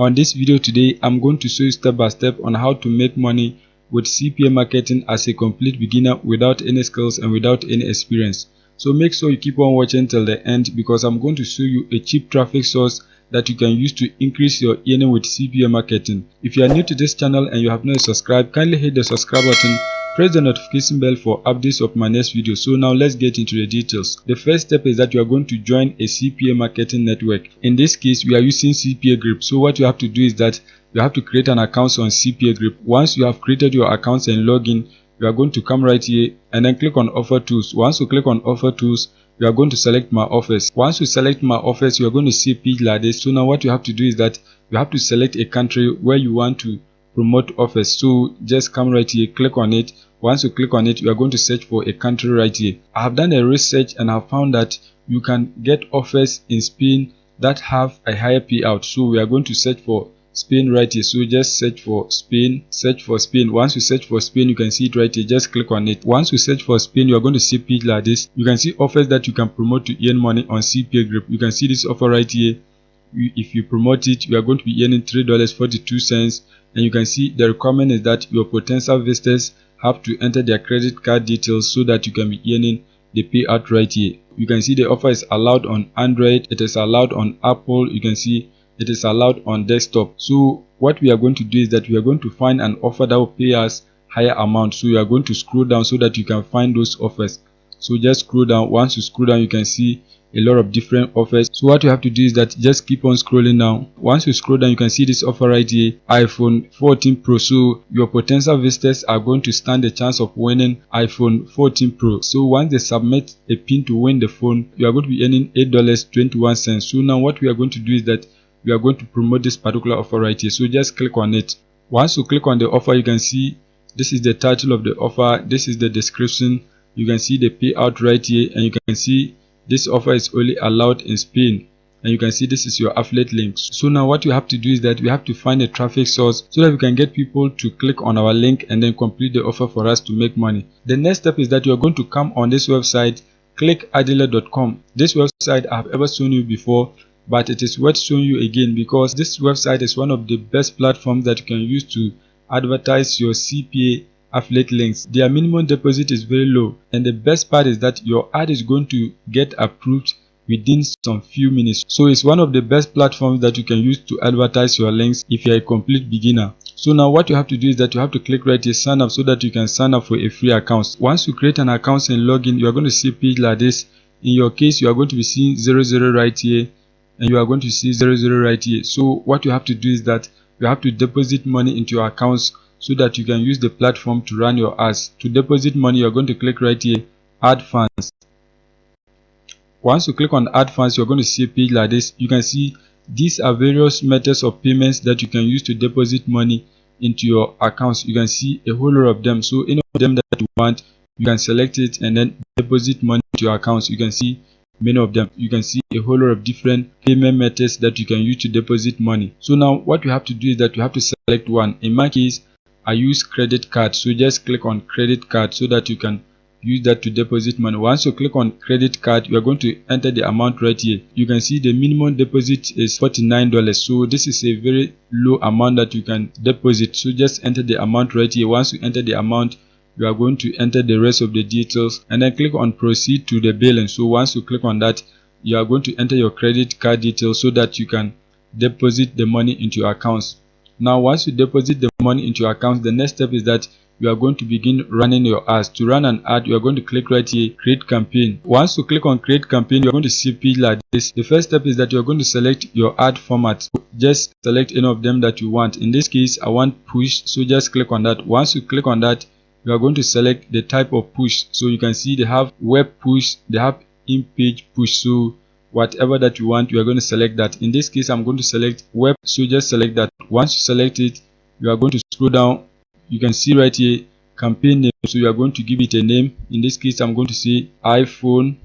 On this video today, I'm going to show you step by step on how to make money with CPA marketing as a complete beginner without any skills and without any experience. So make sure you keep on watching till the end, because I'm going to show you a cheap traffic source that you can use to increase your earning with CPA marketing. If you are new to this channel and you have not subscribed, kindly hit the subscribe button, press the notification bell for updates of my next video. So now let's get into the details. The first step is that you are going to join a CPA marketing network. In this case, we are using CPAgrip. So what you have to do is that you have to create an account on CPAgrip. Once you have created your account and login, you are going to come right here and then click on offer tools. Once you click on offer tools, you are going to select my office. Once you select my office, you are going to see a page like this. So now what you have to do is that you have to select a country where you want to promote office. So just come right here, click on it. Once you click on it, you are going to search for a country right here. I have done a research and I have found that you can get offers in Spain that have a higher payout. So we are going to search for Spain right here. So just search for Spain, search for Spain. Once you search for Spain, you can see it right here. Just click on it. Once you search for Spain, you are going to see a page like this. You can see offers that you can promote to earn money on CPAgrip. You can see this offer right here. If you promote it, you are going to be earning $3.42, and you can see the requirement is that your potential visitors have to enter their credit card details so that you can be earning the payout right here. You can see the offer is allowed on Android, it is allowed on Apple, you can see it is allowed on desktop. So what we are going to do is that we are going to find an offer that will pay us higher amount. So you are going to scroll down so that you can find those offers. So just scroll down. Once you scroll down, you can see a lot of different offers. So what you have to do is that just keep on scrolling down. Once you scroll down, you can see this offer right here, iPhone 14 Pro. So your potential visitors are going to stand a chance of winning iPhone 14 Pro. So once they submit a pin to win the phone, you are going to be earning $8.21. So now what we are going to do is that we are going to promote this particular offer right here. So just click on it. Once you click on the offer, you can see this is the title of the offer, this is the description, you can see the payout right here, and you can see this offer is only allowed in Spain, and you can see this is your affiliate links. So now what you have to do is that we have to find a traffic source so that we can get people to click on our link and then complete the offer for us to make money. The next step is that you are going to come on this website, clickadealer.com. This website I have ever shown you before, but it is worth showing you again because this website is one of the best platforms that you can use to advertise your CPA affiliate links. Their minimum deposit is very low, and the best part is that your ad is going to get approved within some few minutes. So it's one of the best platforms that you can use to advertise your links if you are a complete beginner. So now what you have to do is that you have to click right here, sign up, so that you can sign up for a free account. Once you create an account and log in, you are going to see a page like this. In your case, you are going to be seeing 00 right here, and you are going to see 00 right here. So what you have to do is that you have to deposit money into your accounts so that you can use the platform to run your ads. To deposit money, you are going to click right here, add funds. Once you click on add funds, you are going to see a page like this. You can see these are various methods of payments that you can use to deposit money into your accounts. You can see a whole lot of them. So any of them that you want, you can select it and then deposit money into your accounts. You can see many of them. You can see a whole lot of different payment methods that you can use to deposit money. So now what you have to do is that you have to select one. In my case, I use credit card, so just click on credit card so that you can use that to deposit money. Once you click on credit card, you are going to enter the amount right here. You can see the minimum deposit is $49, so this is a very low amount that you can deposit. So just enter the amount right here. Once you enter the amount, you are going to enter the rest of the details and then click on proceed to the billing. So once you click on that, you are going to enter your credit card details so that you can deposit the money into your accounts. Now once you deposit the money into your account, the next step is that you are going to begin running your ads. To run an ad, you are going to click right here, create campaign. Once you click on create campaign, you are going to see a page like this. The first step is that you are going to select your ad format. Just select any of them that you want. In this case, I want push, so just click on that. Once you click on that, you are going to select the type of push. So you can see they have web push, they have in-page push. So whatever that you want, you are going to select that. In this case, I'm going to select web, so just select that. Once you select it, you are going to scroll down. You can see right here campaign name, so you are going to give it a name. In this case, I'm going to say iPhone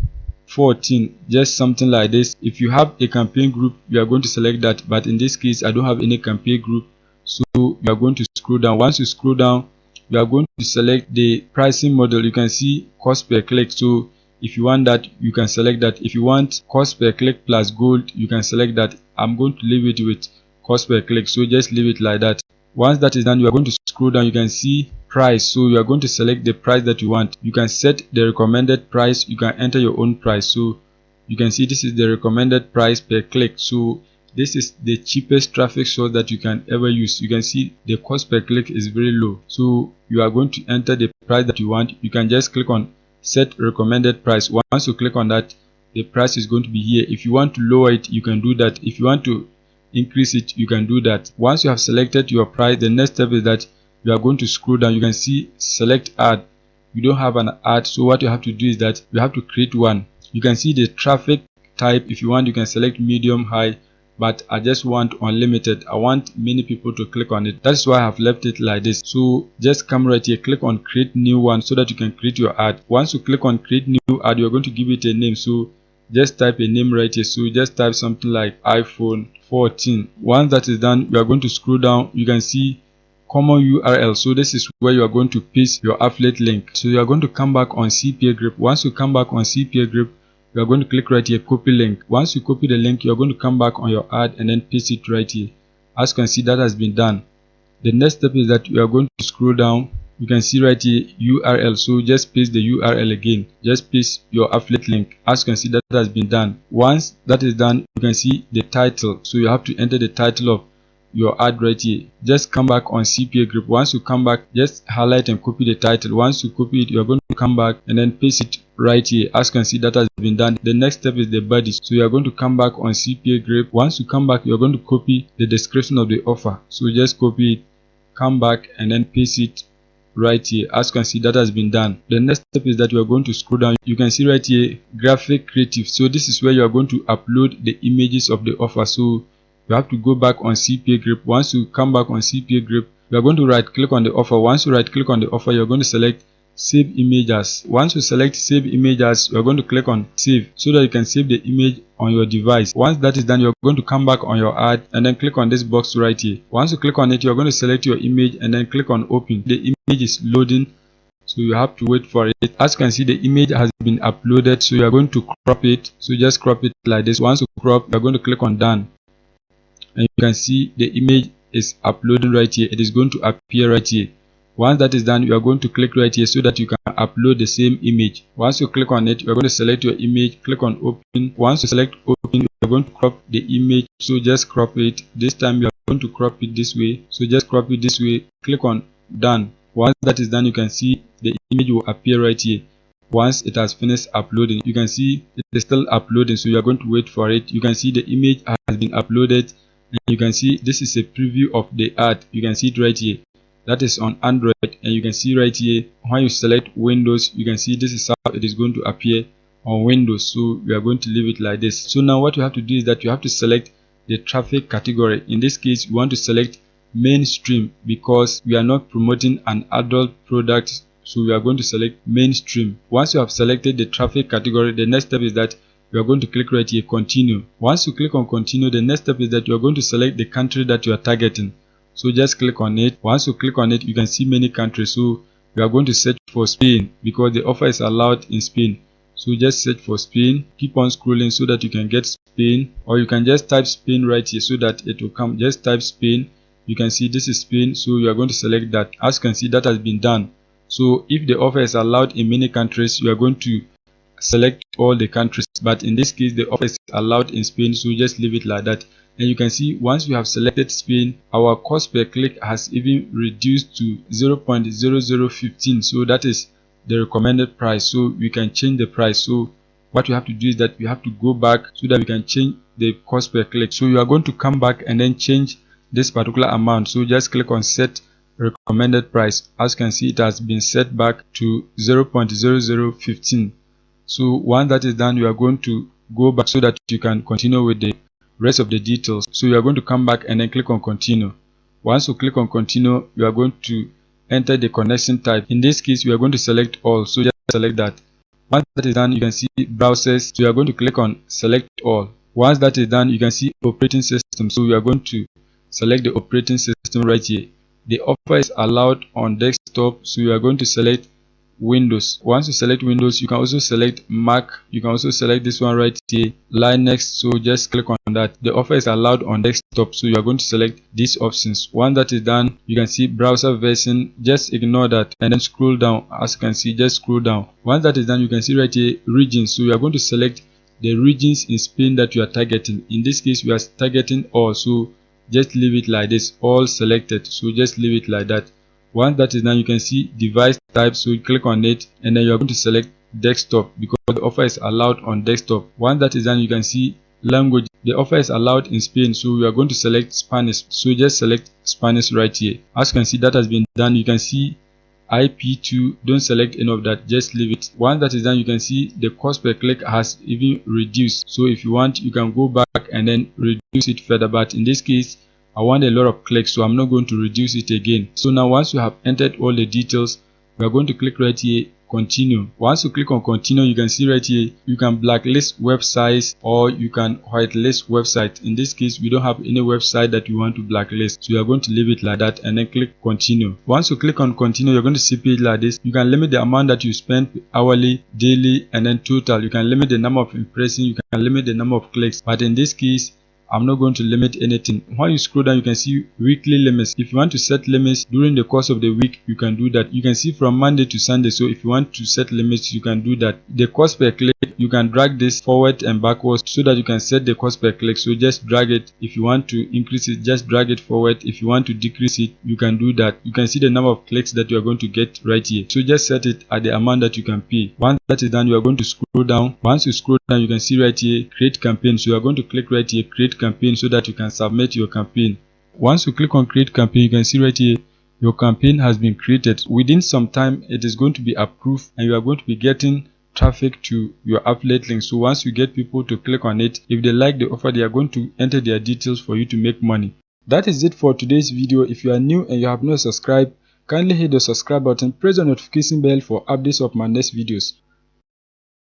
14, just something like this. If you have a campaign group, you are going to select that, but in this case I don't have any campaign group, so you are going to scroll down. Once you scroll down, you are going to select the pricing model. You can see cost per click, so if you want that, you can select that. If you want cost per click plus gold, you can select that. I'm going to leave it with cost per click, so just leave it like that. Once that is done, you are going to scroll down. You can see price, so you are going to select the price that you want. You can set the recommended price, you can enter your own price. So you can see this is the recommended price per click. So this is the cheapest traffic source that you can ever use. You can see the cost per click is very low, so you are going to enter the price that you want. You can just click on set recommended price. Once you click on that, the price is going to be here. If you want to lower it, you can do that. If you want to increase it, you can do that. Once you have selected your price, the next step is that you are going to scroll down. You can see select ad. You don't have an ad, so what you have to do is that you have to create one. You can see the traffic type. If you want, you can select medium, high, but I just want unlimited. I want many people to click on it. That's why I have left it like this. So just come right here, click on create new one so that you can create your ad. Once you click on create new ad, you're going to give it a name. So just type a name right here. So just type something like iPhone 14. Once that is done, you are going to scroll down. You can see common URL. So this is where you are going to paste your affiliate link. So you are going to come back on CPAgrip. Once you come back on CPAgrip, you are going to click right here, copy link. Once you copy the link, you are going to come back on your ad and then paste it right here. As you can see, that has been done. The next step is that you are going to scroll down. You can see right here URL, so just paste the URL again. Just paste your affiliate link. As you can see, that has been done. Once that is done, you can see the title, so you have to enter the title of your ad right here. Just come back on CPAgrip. Once you come back, just highlight and copy the title. Once you copy it, you are going to come back and then paste it right here. As you can see, that has been done. The next step is the body, so you are going to come back on CPAgrip. Once you come back, you are going to copy the description of the offer. So just copy it, come back and then paste it right here. As you can see, that has been done. The next step is that you are going to scroll down. You can see right here graphic creative. So this is where you are going to upload the images of the offer. So you have to go back on CPAgrip. Once you come back on CPAgrip, you are going to right click on the offer. Once you right click on the offer, you are going to select save image as. Once you select save image as, you are going to click on save so that you can save the image on your device. Once that is done, you are going to come back on your ad and then click on this box right here. Once you click on it, you are going to select your image and then click on open. The image is loading, so you have to wait for it. As you can see, the image has been uploaded, so you are going to crop it. So just crop it like this. Once you crop, you are going to click on done, and you can see the image is uploading right here. It is going to appear right here. Once that is done, you are going to click right here so that you can upload the same image. Once you click on it, you are going to select your image, click on open. Once you select open, you are going to crop the image, so just crop it. This time you are going to crop it this way, so just crop it this way, click on done. Once that is done, you can see the image will appear right here. Once it has finished uploading, you can see it is still uploading, so you are going to wait for it. You can see the image has been uploaded, and you can see this is a preview of the ad. You can see it right here. That is on Android, and you can see right here when you select Windows, you can see this is how it is going to appear on Windows. So we are going to leave it like this. So now what you have to do is that you have to select the traffic category. In this case, you want to select mainstream because we are not promoting an adult product, so we are going to select mainstream. Once you have selected the traffic category, the next step is that you are going to click right here, continue. Once you click on continue, the next step is that you are going to select the country that you are targeting. So just click on it. Once you click on it, you can see many countries. So we are going to search for Spain because the offer is allowed in Spain. So just search for Spain. Keep on scrolling so that you can get Spain, or you can just type Spain right here so that it will come. Just type Spain. You can see this is Spain, so you are going to select that. As you can see, that has been done. So if the offer is allowed in many countries, you are going to select all the countries, but in this case the offer is allowed in Spain, so just leave it like that. And you can see once we have selected Spain, our cost per click has even reduced to 0.0015. so that is the recommended price. So we can change the price. So what you have to do is that you have to go back so that we can change the cost per click. So you are going to come back and then change this particular amount. So just click on set recommended price. As you can see, it has been set back to 0.0015. So once that is done, you are going to go back so that you can continue with the rest of the details. So you are going to come back and then click on continue. Once you click on continue, you are going to enter the connection type. In this case, we are going to select all, so just select that. Once that is done, you can see browsers, so you are going to click on select all. Once that is done, you can see operating system, so we are going to select the operating system right here. The offer is allowed on desktop, so you are going to select Windows. Once you select Windows, you can also select Mac. You can also select this one right here, Linux. So just click on that. The offer is allowed on desktop, so you are going to select these options. Once that is done, you can see browser version. Just ignore that and then scroll down. As you can see, just scroll down. Once that is done, you can see right here regions. So you are going to select the regions in Spain that you are targeting. In this case, we are targeting all, so just leave it like this, all selected. So just leave it like that. Once that is done, you can see device type, so you click on it and then you are going to select desktop because the offer is allowed on desktop. Once that is done, you can see language. The offer is allowed in Spain, so we are going to select Spanish. So just select Spanish right here. As you can see, that has been done. You can see IP2, don't select any of that, just leave it. Once that is done, you can see the cost per click has even reduced. So if you want, you can go back and then reduce it further, but in this case I want a lot of clicks, so I'm not going to reduce it again. So now once you have entered all the details, we are going to click right here, continue. Once you click on continue, you can see right here you can blacklist websites or you can whitelist website. In this case, we don't have any website that you want to blacklist, so you are going to leave it like that and then click continue. Once you click on continue, you're going to see page like this. You can limit the amount that you spend hourly, daily, and then total. You can limit the number of impressions, you can limit the number of clicks, but in this case I'm not going to limit anything. When you scroll down, you can see weekly limits. If you want to set limits during the course of the week, you can do that. You can see from Monday to Sunday, so if you want to set limits, you can do that. The cost per click, you can drag this forward and backwards so that you can set the cost per click. So just drag it. If you want to increase it, just drag it forward. If you want to decrease it, you can do that. You can see the number of clicks that you are going to get right here. So just set it at the amount that you can pay. Once that is done, you are going to scroll down. Once you scroll down, you can see right here create campaign. So you are going to click right here create campaign so that you can submit your campaign. Once you click on create campaign, you can see right here your campaign has been created. Within some time it is going to be approved and you are going to be getting traffic to your affiliate link. So once you get people to click on it, if they like the offer, they are going to enter their details for you to make money. That is it for today's video. If you are new and you have not subscribed, kindly hit the subscribe button, press the notification bell for updates of my next videos.